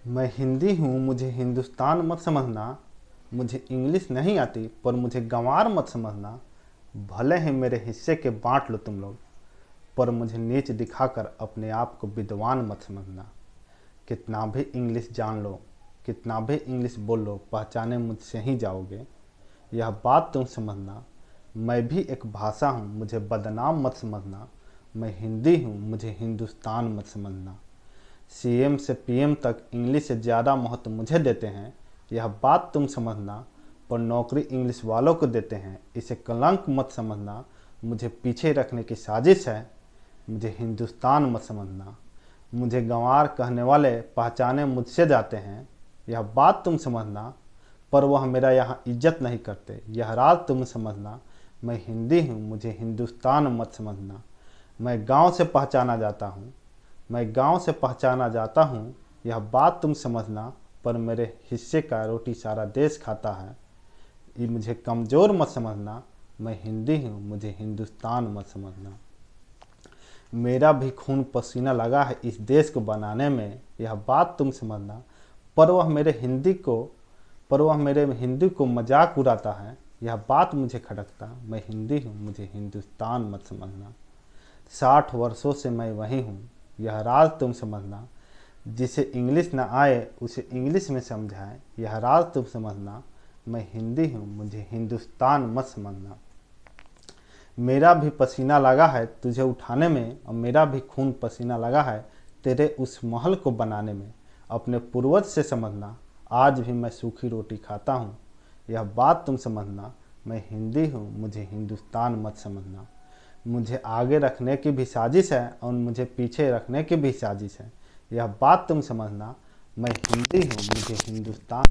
मैं हिंदी हूँ, मुझे हिंदुस्तान मत समझना। मुझे इंग्लिश नहीं आती पर मुझे गंवार मत समझना। भले ही मेरे हिस्से के बांट लो तुम लोग, पर मुझे नीच दिखाकर अपने आप को विद्वान मत समझना। कितना भी इंग्लिश जान लो, कितना भी इंग्लिश बोल लो, पहचाने मुझसे ही जाओगे। यह बात तुम समझना, मैं भी एक भाषा हूँ, मुझे बदनाम मत समझना। मैं हिंदी हूँ, मुझे हिंदुस्तान मत समझना। सीएम से पीएम तक इंग्लिश से ज़्यादा महत्व मुझे देते हैं, यह बात तुम समझना। पर नौकरी इंग्लिश वालों को देते हैं, इसे कलंक मत समझना। मुझे पीछे रखने की साजिश है, मुझे हिंदुस्तान मत समझना। मुझे गंवार कहने वाले पहचाने मुझसे जाते हैं, यह बात तुम समझना। पर वह मेरा यहाँ इज्जत नहीं करते, यह राज तुम समझना। मैं हिंदी हूँ, मुझे हिंदुस्तान मत समझना। मैं गांव से पहचाना जाता हूँ, मैं गांव से पहचाना जाता हूँ, यह बात तुम समझना। पर मेरे हिस्से का रोटी सारा देश खाता है, ये मुझे कमज़ोर मत समझना। मैं हिंदी हूँ, मुझे हिंदुस्तान मत समझना। मेरा भी खून पसीना लगा है इस देश को बनाने में, यह बात तुम समझना। पर वह मेरे हिंदी को मजाक उड़ाता है, यह बात मुझे खटकता। मैं हिंदी हूँ, मुझे हिंदुस्तान मत समझना। 60 वर्षों से मैं वही हूँ, यह राज तुम समझना। जिसे इंग्लिश न आए उसे इंग्लिश में समझाए, यह राज तुम समझना। मैं हिंदी हूँ, मुझे हिंदुस्तान मत समझना। मेरा भी पसीना लगा है तुझे उठाने में, और मेरा भी खून पसीना लगा है तेरे उस महल को बनाने में। अपने पूर्वज से समझना, आज भी मैं सूखी रोटी खाता हूँ, यह बात तुम समझना। मैं हिंदी हूँ, मुझे हिंदुस्तान मत समझना। मुझे आगे रखने की भी साजिश है और मुझे पीछे रखने की भी साजिश है, यह बात तुम समझना। मैं हिंदी हूँ, मुझे हिंदुस्तान